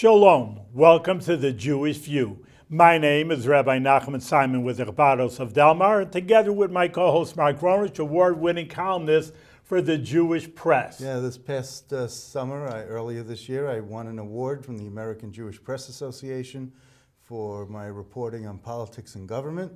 Shalom. Welcome to the Jewish View. My name is Rabbi Nachman Simon with the Rabbanos of Delmar, and together with my co-host Mark Ronich, award-winning columnist for the Jewish Press. Yeah, this past summer, earlier this year, I won an award from the American Jewish Press Association for my reporting on politics and government.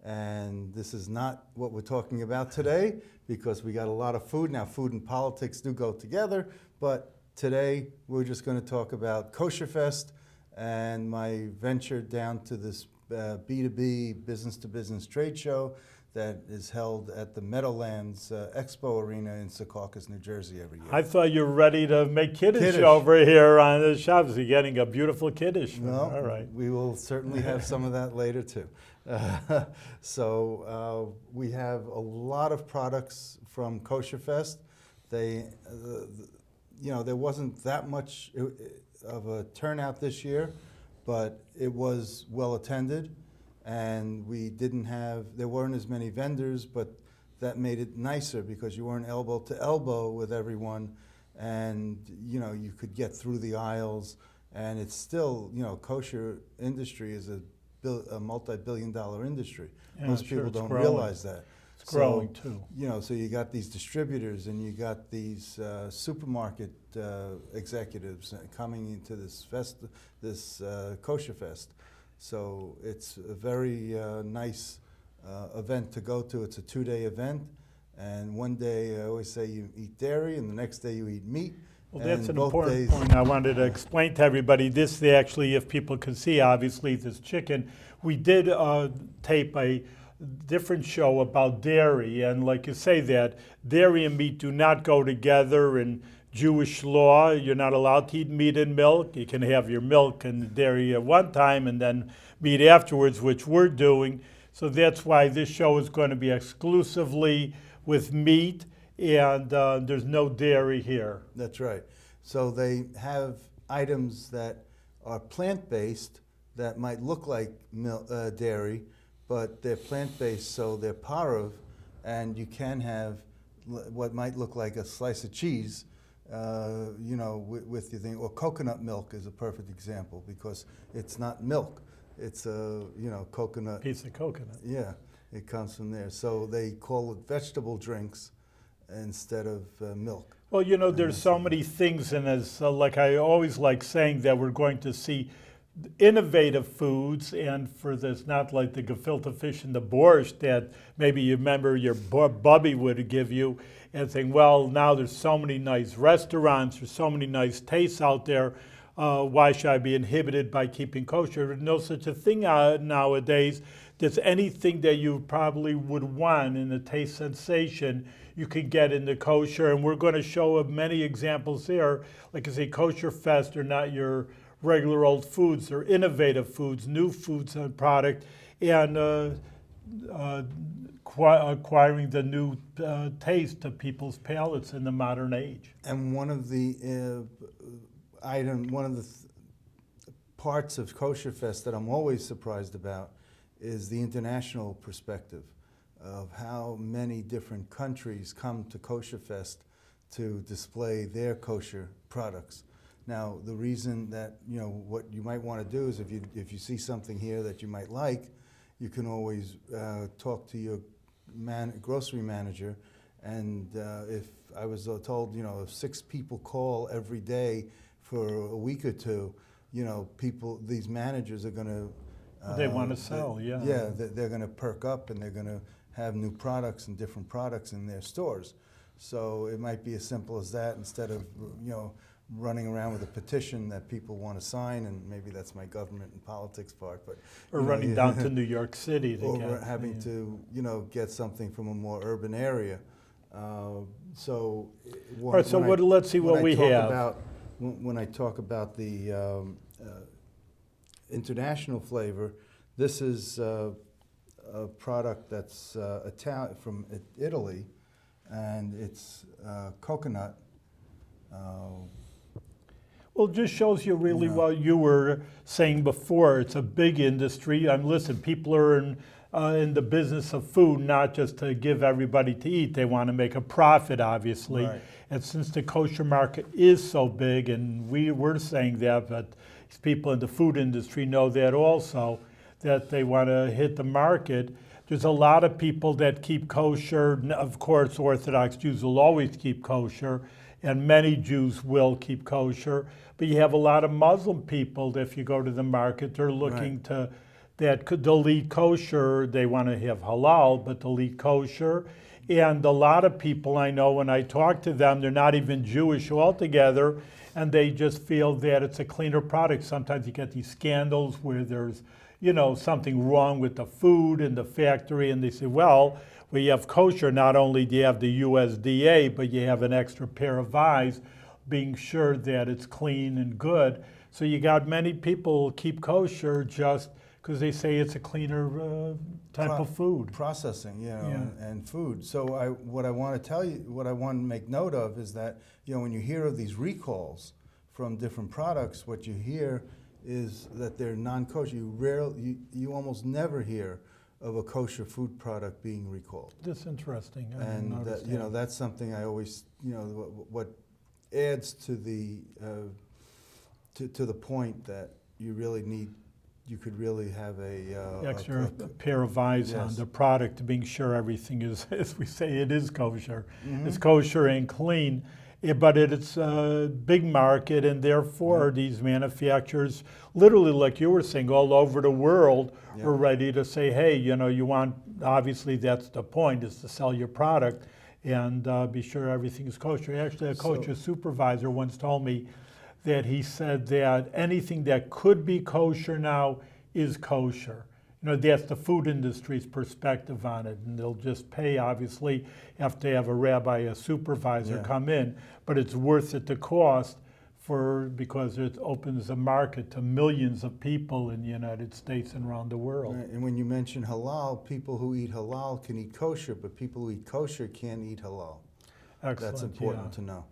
And this is not what we're talking about today because we got a lot of food. Now, food and politics do go together, but today we're just going to talk about Kosherfest and my venture down to this B2B, business-to-business trade show that is held at the Meadowlands Expo Arena in Secaucus, New Jersey every year. I thought you were ready to make Kiddush over here on the Shabbos. You're getting a beautiful Kiddush. No, all right. We will certainly have some of that later too. So we have a lot of products from Kosherfest. There wasn't that much of a turnout this year, but it was well attended. And there weren't as many vendors, but that made it nicer because you weren't elbow to elbow with everyone, and you could get through the aisles. And it's still, kosher industry is a multi-billion-dollar industry. Yeah, most people don't realize that. It's growing too. So you got these distributors and you got these supermarket executives coming into this Kosherfest. So it's a very nice event to go to. It's a 2-day event, and one day I always say you eat dairy, and the next day you eat meat. Well, that's an important point I wanted to explain to everybody. This, actually, if people can see, obviously, this chicken. We did tape a different show about dairy, and like you say, that dairy and meat do not go together in Jewish law. You're not allowed to eat meat and milk. You can have your milk and dairy at one time and then meat afterwards, which we're doing. So that's why this show is going to be exclusively with meat, and there's no dairy here. That's right. So they have items that are plant-based that might look like dairy, but they're plant-based, so they're parov, and you can have what might look like a slice of cheese, with your thing. Or coconut milk is a perfect example because it's not milk; it's a coconut Piece of coconut. Yeah, it comes from there. So they call it vegetable drinks instead of milk. Well, there's so many things in this. Like I always like saying that we're going to see innovative foods, and for this, not like the gefilte fish and the borscht that maybe you remember your bubby would give you, and saying, well, now there's so many nice restaurants, there's so many nice tastes out there. Why should I be inhibited by keeping kosher? There's no such a thing nowadays. There's anything that you probably would want in the taste sensation you can get in the kosher, and we're going to show many examples there. Like I say, Kosherfest are not your regular old foods. They're innovative foods, new foods and product, and acquiring the new taste to people's palates in the modern age. And one of the parts of Kosherfest that I'm always surprised about is the international perspective of how many different countries come to Kosherfest to display their kosher products. Now, the reason that, what you might want to do is if you see something here that you might like, you can always talk to your grocery manager. And if I was told, if 6 people call every day for a week or two, these managers are going to... they want to sell, yeah. Yeah, they're going to perk up and they're going to have new products and different products in their stores. So it might be as simple as that instead of, running around with a petition that people want to sign, and maybe that's my government and politics part. But or running down to New York City to or having to get something from a more urban area. All right, so let's see what we have. When I talk about the international flavor, this is a product that's from Italy, and it's coconut. Well, it just shows you really what you were saying before. It's a big industry. Listen, people are in the business of food, not just to give everybody to eat. They want to make a profit, obviously. Right. And since the kosher market is so big, and we're saying that, but these people in the food industry know that also, that they want to hit the market. There's a lot of people that keep kosher. Of course, Orthodox Jews will always keep kosher, and many Jews will keep kosher. But you have a lot of Muslim people that if you go to the market, they're looking to, that could delete kosher. They want to have halal, but delete kosher. And a lot of people I know, when I talk to them, they're not even Jewish altogether, and they just feel that it's a cleaner product. Sometimes you get these scandals where there's, something wrong with the food in the factory, and they say, well, we have kosher. Not only do you have the USDA, but you have an extra pair of eyes, being sure that it's clean and good. So you got many people keep kosher just because they say it's a cleaner type of food. Processing, and food. So what I want to tell you, what I want to make note of is that, when you hear of these recalls from different products, what you hear is that they're non-kosher. You almost never hear of a kosher food product being recalled. That's interesting. And that's something I always, what adds to the to the point that you really need. You could really have a extra pair of eyes on the product, being sure everything is, as we say, it is kosher. It's kosher and clean, but it's a big market, and therefore these manufacturers, literally, like you were saying, all over the world, are ready to say, hey, you want, obviously that's the point, is to sell your product and be sure everything is kosher. Actually, a kosher supervisor once told me that he said that anything that could be kosher now is kosher. That's the food industry's perspective on it, and they'll just pay, obviously, have to have a rabbi, a supervisor come in, but it's worth it, the cost, because it opens a market to millions of people in the United States and around the world. Right. And when you mention halal, people who eat halal can eat kosher, but people who eat kosher can't eat halal. Excellent. That's important to know.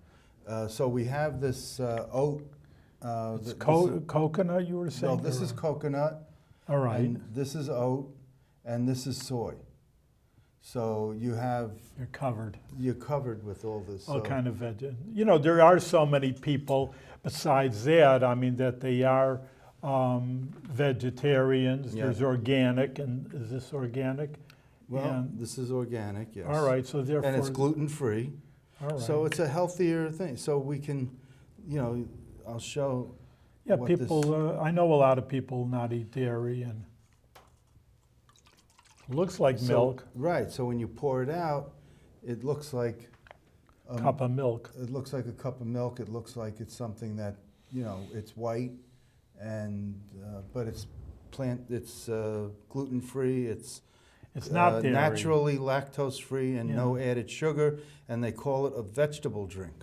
So we have this oat. It's coconut, you were saying? No, this is coconut. All right. And this is oat, and this is soy. So you have... You're covered. You're covered with all this. All kind of veg. There are so many people besides that, that they are vegetarians. Yeah. There's organic, and is this organic? Well, this is organic, yes. All right, so therefore... And it's gluten-free. All right. So it's a healthier thing. So we can, I'll show. Yeah, people. I know a lot of people not eat dairy, and it looks like milk. Right. So when you pour it out, it looks like a cup of milk. It looks like a cup of milk. It looks like it's something that it's white, and but it's gluten-free. It's not dairy. Naturally lactose-free and no added sugar, and they call it a vegetable drink.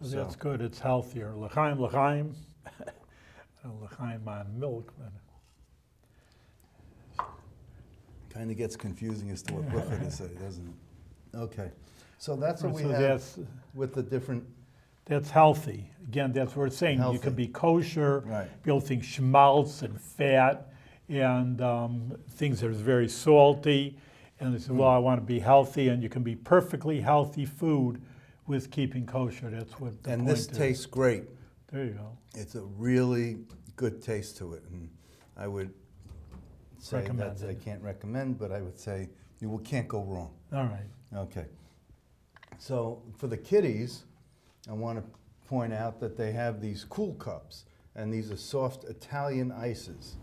So that's good. It's healthier. L'chaim, l'chaim. L'chaim on milk. Kind of gets confusing as to what bracha to say, doesn't it? Okay. So that's what we have with the different... That's healthy. Again, that's what we're saying. Healthy. You can be kosher, be able to think schmaltz and fat, and things that are very salty, and they say, well, I want to be healthy, and you can be perfectly healthy food with keeping kosher. That's what the point is. And this tastes great. There you go. It's a really good taste to it, and I would say I can't recommend, but I would say you can't go wrong. All right. Okay. So for the kiddies, I want to point out that they have these cool cups, and these are soft Italian ices.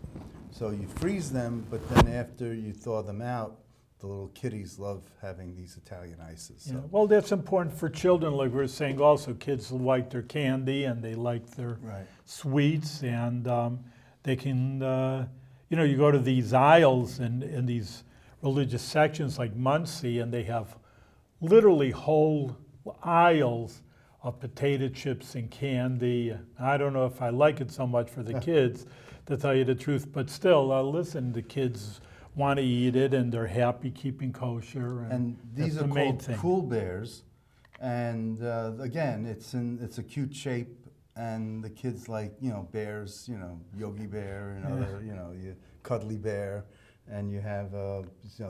So you freeze them, but then after you thaw them out, the little kiddies love having these Italian ices. So. Yeah. Well, that's important for children, like we were saying also. Kids like their candy, and they like their sweets, and they can, you go to these aisles in these religious sections like Muncie, and they have literally whole aisles of potato chips and candy. I don't know if I like it so much for the kids, to tell you the truth, but still, listen, the kids want to eat it, and they're happy keeping kosher. And these are called Cool Bears, and again, it's a cute shape, and the kids like bears, Yogi Bear and other Cuddly Bear, and you have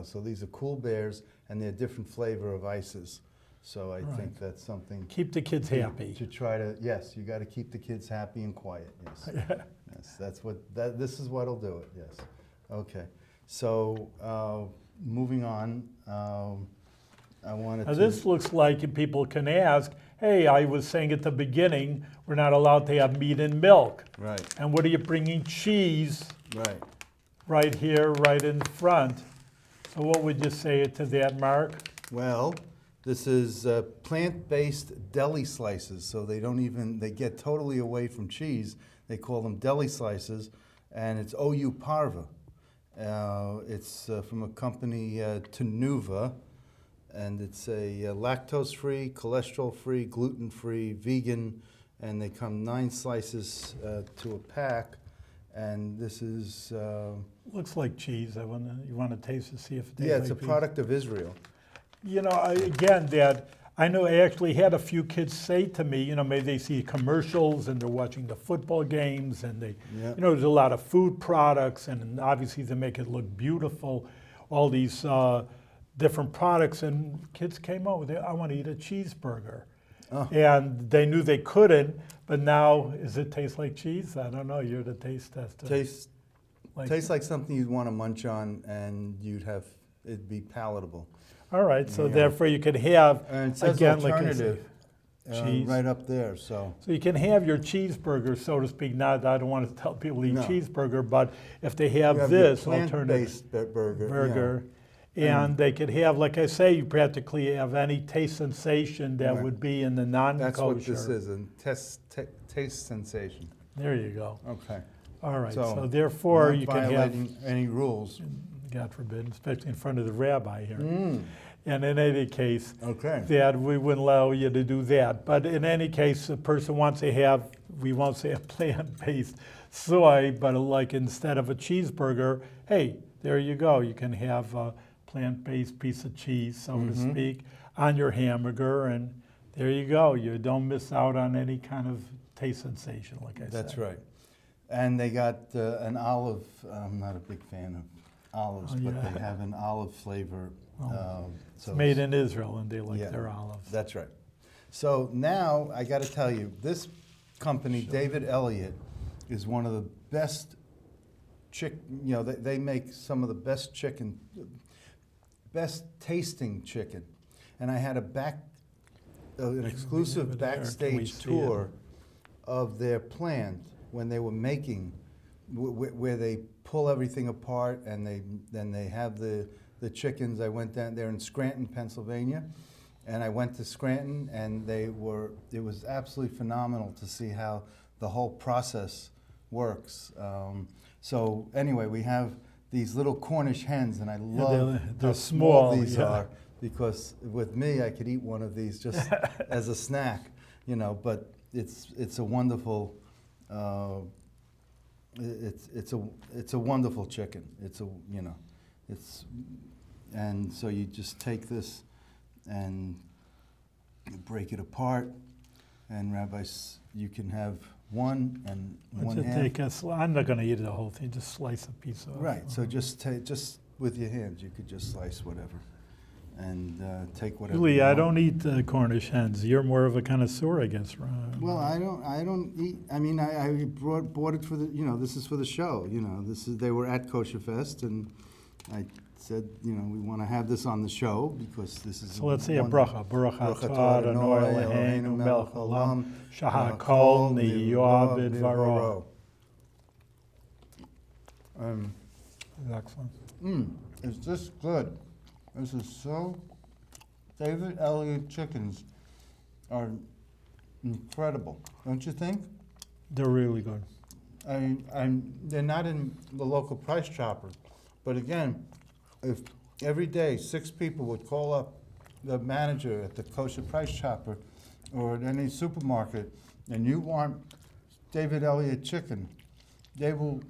so these are Cool Bears, and they're different flavor of ices. So I think that's something. Keep the kids happy. To try to, yes, you got to keep the kids happy and quiet, yes. Yes, this is what'll do it, yes. Okay, so, moving on, I wanted Now to. this looks like people can ask, hey, I was saying at the beginning, we're not allowed to have meat and milk. Right, And what are you bringing cheese right. right here, right in front? So what would you say to that, Mark? Well, this is plant-based deli slices, so they get totally away from cheese. They call them deli slices, and it's OU Parva. It's from a company, Tenuva, and it's a lactose-free, cholesterol-free, gluten-free, vegan, and they come 9 slices to a pack. And this is Looks like cheese. You want to taste to see if it tastes yeah, it's like a cheese? product of Israel. You know, again, Dad, I know I actually had a few kids say to me, you know, maybe they see commercials and they're watching the football games and they, Yeah. you know, there's a lot of food products and obviously they make it look beautiful, all these different products, and kids came over there, I want to eat a cheeseburger. Oh. And they knew they couldn't, but now, does it taste like cheese? I don't know, you're the taste tester. Tastes like something you'd want to munch on, and it'd be palatable. All right, so Yeah. therefore you could have, And it says again, like I say, alternative cheese. right up there. So So you can have your cheeseburger, so to speak. Not, I don't want to tell people to eat No. cheeseburger, but if they have, you have this your alternative plant-based burger. burger, and they could have, like I say, you practically have any taste sensation that Right. would be in the non-kosher. That's what this is, a taste sensation. There you go. Okay. All right. So, So, therefore, Not you can have, violating any rules. God forbid, especially in front of the rabbi here. Mm. And in any case, Okay. that we wouldn't allow you to do that. But in any case, a person wants to have, we won't say a plant-based soy, but like instead of a cheeseburger, hey, there you go. You can have a plant-based piece of cheese, so to speak, on your hamburger, and there you go. You don't miss out on any kind of taste sensation, like I said. That's right. And they got an olive. I'm not a big fan of olives, Oh, but yeah. they have an olive flavor. It's made in Israel, and they like Yeah. their olives. That's right. So now I got to tell you, this company, David Elliott, is one of the best they make some of the best chicken, best tasting chicken. And I had an exclusive over there? Can we backstage see tour of their plant when they were making, where they pull everything apart and then they have the chickens. I went down there in Scranton, Pennsylvania, and I went to Scranton, and it was absolutely phenomenal to see how the whole process works. So anyway, we have these little Cornish hens, and I love they're how small, these yeah. are, because with me, I could eat one of these just as a snack, but it's a wonderful, it's a wonderful chicken. And so you just take this and you break it apart, and rabbis, you can have one and one Just half. take I'm not going to eat the whole thing. Just slice a piece off. Right. So just with your hands, you could just slice whatever, and take whatever. Julie, you I want. don't eat Cornish hens. You're more of a connoisseur, I guess. Well, I don't eat. I mean, I bought it for the. This is for the show. They were at Kosherfest, and I said, we want to have this on the show because this is. So let's say a bracha. Baruch atah Adonai Eloheinu melech haolam shahakol niyah bidvaro. Excellent. It's just good. This is so. David Elliott chickens are incredible, don't you think? They're really good. They're not in the local Price Chopper, but again, if every day 6 people would call up the manager at the Kosher Price Chopper or at any supermarket, and you want David Elliott chicken, they will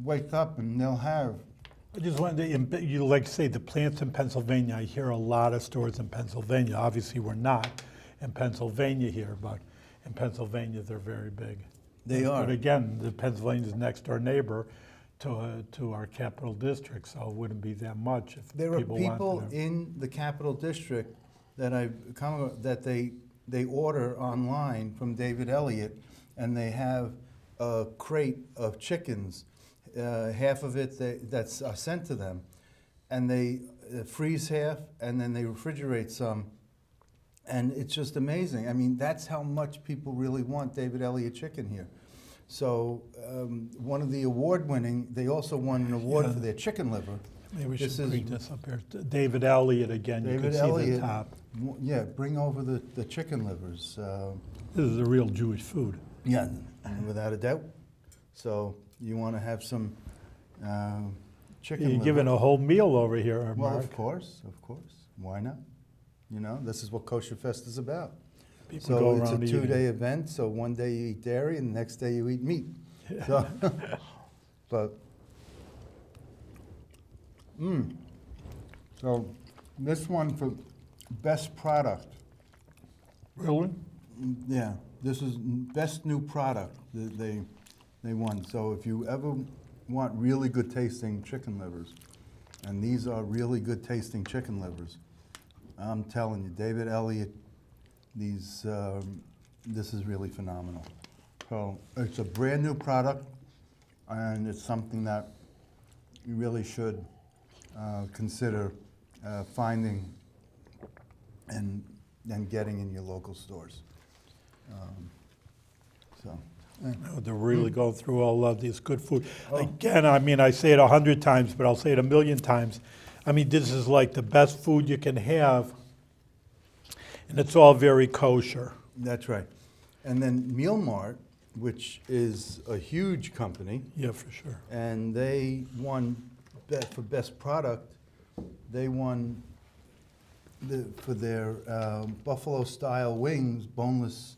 wake up and they'll have. I just wanted to, you like to say the plants in Pennsylvania. I hear a lot of stores in Pennsylvania. Obviously, we're not in Pennsylvania here, but in Pennsylvania, they're very big. They are. But again, the Pennsylvania's next door neighbor to our capital district, so it wouldn't be that much if There are people people wanted to. in the capital district that they order online from David Elliott, and they have a crate of chickens, half of it that's sent to them, and they freeze half, and then they refrigerate some, and it's just amazing. I mean, that's how much people really want David Elliott chicken here. So one of the award-winning, they also won an award for their chicken liver. Maybe we This should is bring this up here. David Elliott again. You David can see Elliott. the top. Yeah, bring over the chicken livers. This is a real Jewish food. Yeah, without a doubt. So you want to have some chicken You're liver. giving a whole meal over here, Well, Mark. of course. Why not? You know, this is what Kosherfest is about. People So go it's a around eating. 2-day event. So one day you eat dairy, and the next day you eat meat. So, but, so this one for best product. Really? Yeah, this is best new product that they won. So if you ever want really good tasting chicken livers, and these are really good tasting chicken livers, I'm telling you, David Elliott, this is really phenomenal. So it's a brand new product, and it's something that you really should consider finding and getting in your local stores. No, they're really going through all of this good food. Again, I mean, I say it 100 times, but I'll say it 1,000,000 times. I mean, this is like the best food you can have, and it's all very kosher. That's right. And then Meal Mart, which is a huge company, Yeah, for sure. and they won for best product. They won for their buffalo-style wings, boneless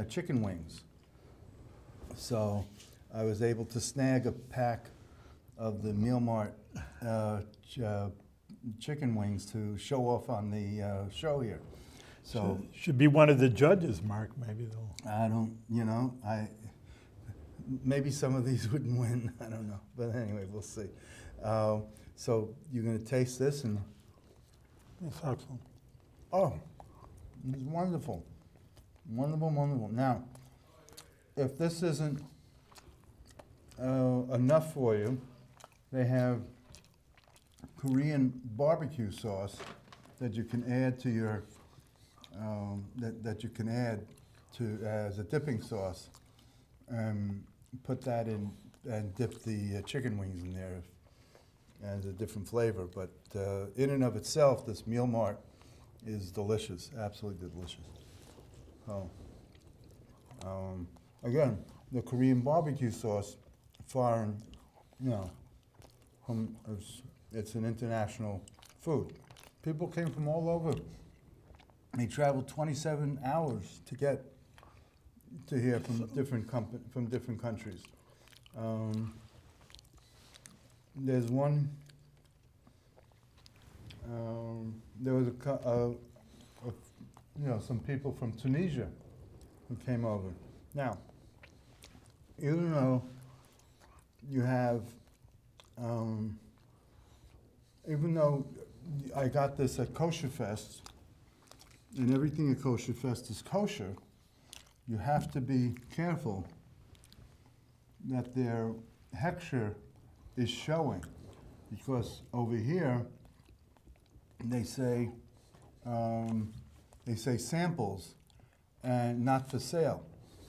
chicken wings. So I was able to snag a pack of the Meal Mart chicken wings to show off on the show here. So Should be one of the judges, Mark, maybe though. I don't, maybe some of these wouldn't win. I don't know. But anyway, we'll see. So you're going to taste this, and That's excellent. oh, it's wonderful. Wonderful, wonderful. Now, if this isn't enough for you, they have Korean barbecue sauce that you can add to your, that you can add to as a dipping sauce. Put that in and dip the chicken wings in there as a different flavor. But in and of itself, this Meal Mart is delicious, absolutely delicious. So, again, the Korean barbecue sauce, foreign, it's an international food. People came from all over. They traveled 27 hours to get to here from different countries. There's one. There was some people from Tunisia who came over. Now, even though you have, even though I got this at Kosherfest, and everything at Kosherfest is kosher, you have to be careful that their hechsher is showing, because over here they say samples and not for sale.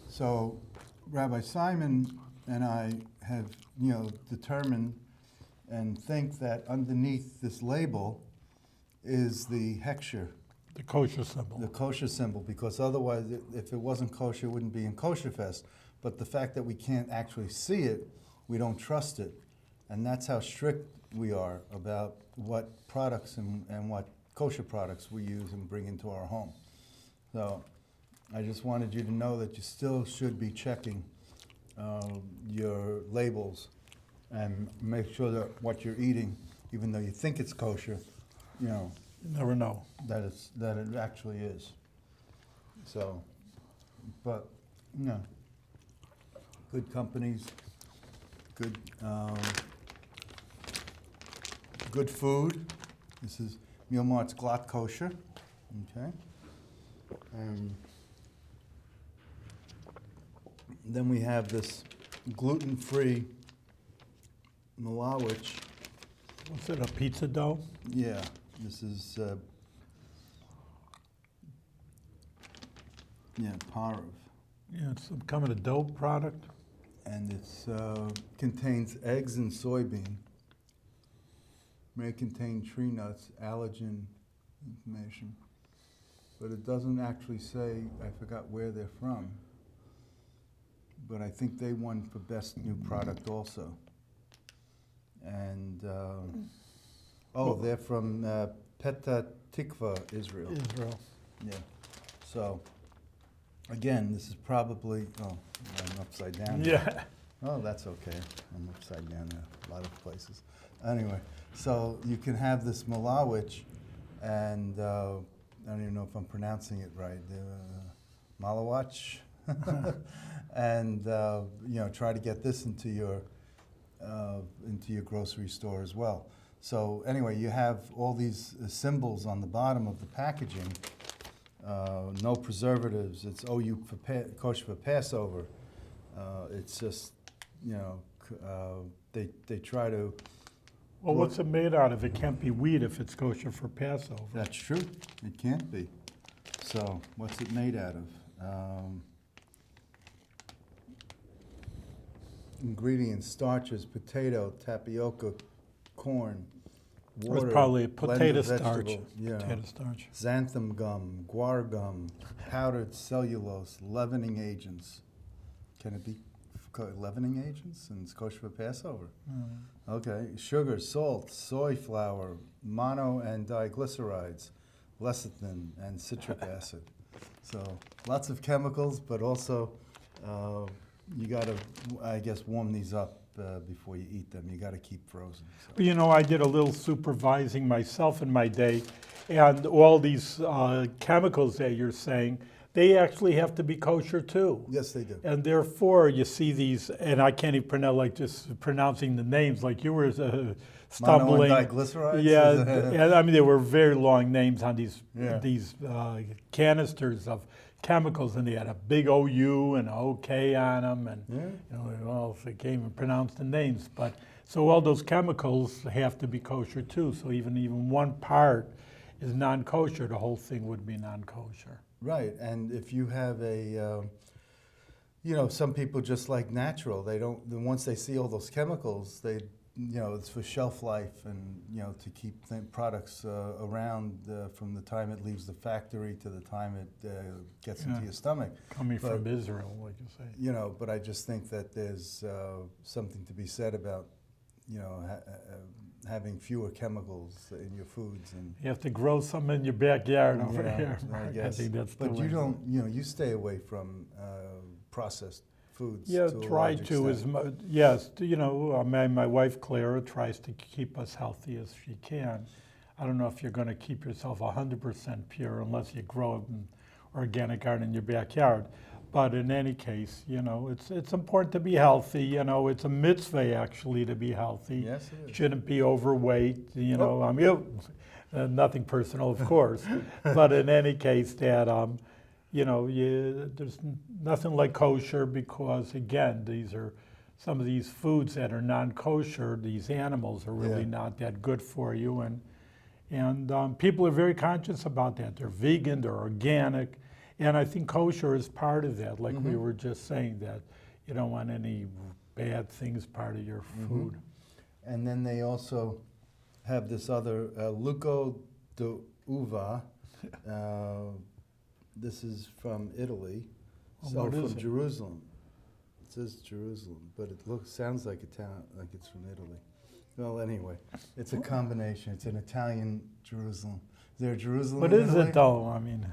So Rabbi Simon and I have determined and think that underneath this label is the hechsher. The kosher symbol. The kosher symbol, because otherwise, if it wasn't kosher, it wouldn't be in Kosherfest. But the fact that we can't actually see it, we don't trust it. And that's how strict we are about what products and what kosher products we use and bring into our home. So I just wanted you to know that you still should be checking your labels and make sure that what you're eating, even though you think it's kosher, You never know. that it actually is. So, but good companies, good good food. This is Meal Mart's Glatt Kosher. Okay. Then we have this gluten-free Malawich. What's it, a pizza dough? Yeah, this is Parv, Yeah, it's some kind of a dough product. and it's contains eggs and soybean. May contain tree nuts, allergen information, but it doesn't actually say. I forgot where they're from, but I think they won for best new product also. And they're from Petah Tikva, Israel. Israel. Yeah. So, again, this is probably, I'm upside down. Yeah. Oh, that's okay. I'm upside down there, a lot of places. Anyway, so you can have this Malawich, and I don't even know if I'm pronouncing it right, Malawach, and try to get this into your grocery store as well. So anyway, you have all these symbols on the bottom of the packaging. No preservatives. It's OU for kosher for Passover. It's just, they try to. Well, what's it made out of? It can't be wheat if it's kosher for Passover. That's true. It can't be. So what's it made out of? Ingredients: starches, potato, tapioca, corn, water. It's probably a blended potato starch. vegetable, yeah, Potato starch. xanthan gum, guar gum, powdered cellulose, leavening agents. Can it be leavening agents? And it's kosher for Passover. Okay. Sugar, salt, soy flour, mono and diglycerides, lecithin, and citric acid. So lots of chemicals, but also you got to, I guess, warm these up before you eat them. You got to keep frozen. So. But, I did a little supervising myself in my day, and all these chemicals that you're saying, they actually have to be kosher too. Yes, they do. And therefore, you see these, and I can't even pronounce, like just pronouncing the names, like you were stumbling. Mono and diglycerides? Yeah, and I mean, there were very long names on these Yeah. canisters of chemicals, and they had a big OU and OK on them, and Yeah. they can't even pronounce the names. But so all those chemicals have to be kosher too. So even one part is non-kosher, the whole thing would be non-kosher. Right, and if you have a, some people just like natural. They don't. Then once they see all those chemicals, they, it's for shelf life and to keep products around from the time it leaves the factory to the time it gets into your stomach. Coming from Israel, like you say. But I just think that there's something to be said about, having fewer chemicals in your foods, and You have to grow some in your backyard over here. I Mark. guess. think that's the But way. you don't, you stay away from processed foods. Yeah, to a try large to extent. yes. My wife Clara tries to keep us healthy as she can. I don't know if you're going to keep yourself 100% pure unless you grow an organic garden in your backyard. But in any case, it's important to be healthy. It's a mitzvah actually to be healthy. Yes, it is. Shouldn't be overweight. Nothing personal, of course. But in any case, that there's nothing like kosher because again, these are some of these foods that are non-kosher. These animals are really not that good for you, and people are very conscious about that. They're vegan, they're organic. And I think kosher is part of that, like we were just saying, that you don't want any bad things part of your food. And then they also have this other Luco de Uva. This is from Italy, Well, what is from it? Jerusalem. It says Jerusalem, but it sounds like like it's from Italy. Well, anyway, it's a combination. It's an Italian Jerusalem. Is there a Jerusalem What in is Italy? it though? I mean,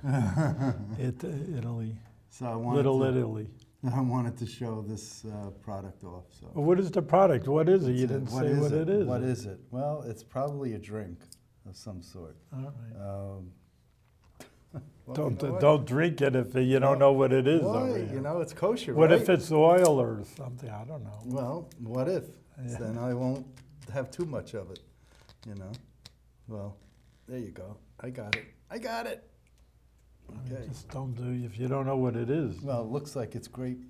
Italy, So I wanted little to, Italy. I wanted to show this product off. So. Well, what is the product? What is it? You didn't What say is what it is. What is it? Well, it's probably a drink of some sort. All right. Well, Don't drink it if you don't know what it is. Why? Over here. It's kosher, What right? if it's oil or something? I don't know. Well, what if? Yeah. Then I won't have too much of it, Well, there you go. I got it. I mean, Okay. just don't do if you don't know what it is. Well, it looks like it's grape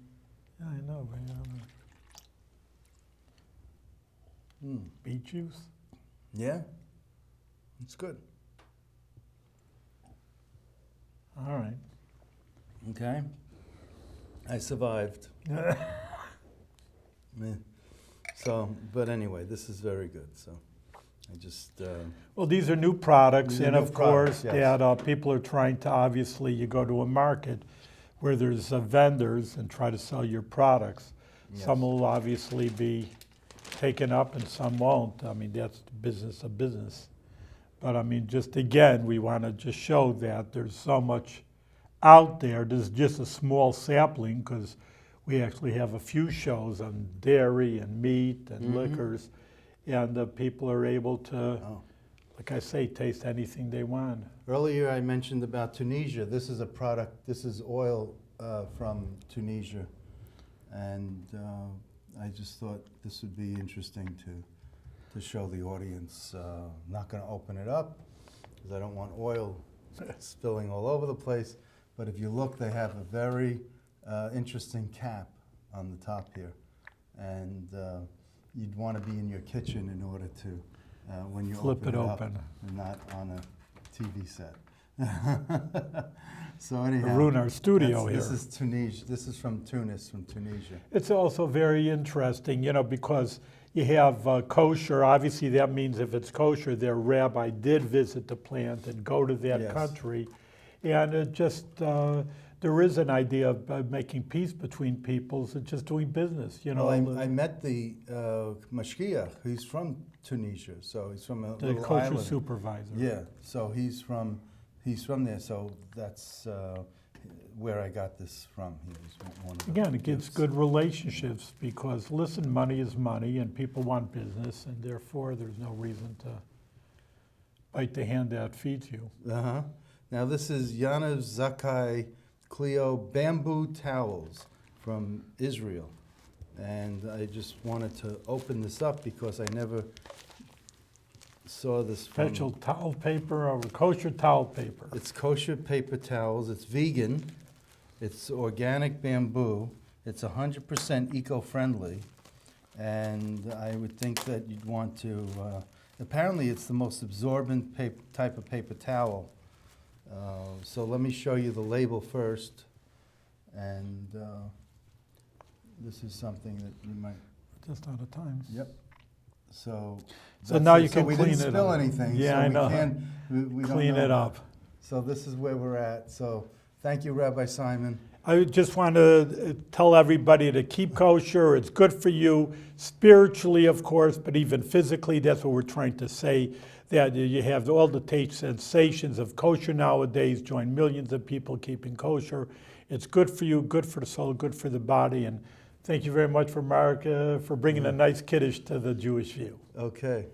Yeah, I know. Beet juice. Yeah, it's good. All right. Okay. I survived. Meh. So, but anyway, this is very good. So, I just Well, these are new products, These are and new of course, products, yes. that people are trying to, obviously, you go to a market where there's vendors and try to sell your products. Some Yes. will obviously be taken up and some won't. I mean, that's the business of business. But I mean, just again, we want to just show that there's so much out there. There's just a small sampling because we actually have a few shows on dairy and meat and liquors, and people are able to, Oh. like I say, taste anything they want. Earlier I mentioned about Tunisia. This is a product, this is oil from Tunisia. And I just thought this would be interesting to show the audience. I'm not going to open it up because I don't want oil spilling all over the place. But if you look, they have a very interesting cap on the top here. And you'd want to be in your kitchen in order to, when you Flip open it up, open. and not on a TV set. So anyhow, Ruin our studio this here. is Tunisia. This is from Tunis, from Tunisia. It's also very interesting, you know, because you have kosher. Obviously, that means if it's kosher, their rabbi did visit the plant and go to that Yes. country. And it just, there is an idea of making peace between peoples and just doing business, you know. Well, I met the mashgiach. He's from Tunisia, so he's from a the little kosher island. supervisor. Yeah, so he's from there. So that's where I got this from. He was one of the Again, it gives gifts. good relationships because, listen, money is money and people want business, and therefore there's no reason to bite the hand that feeds you. Uh-huh. Now this is Yanav Zakai Clio bamboo towels from Israel. And I just wanted to open this up because I never saw this from... Special towel paper or kosher towel paper. It's kosher paper towels. It's vegan. It's organic bamboo. It's 100% eco-friendly. And I would think that you'd want to... apparently, it's the most absorbent type of paper towel. So let me show you the label first. And this is something that you might... Just out of time. Yep. So So now it. you can we clean didn't it spill up. anything. Yeah, so I we know. Can't, we don't Clean know. it up. So this is where we're at. So thank you, Rabbi Simon. I just want to tell everybody to keep kosher. It's good for you spiritually, of course, but even physically. That's what we're trying to say, that you have all the taste sensations of kosher nowadays. Join millions of people keeping kosher. It's good for you, good for the soul, good for the body. And thank you very much for Mark for bringing a nice kiddush to the Jewish view. Okay.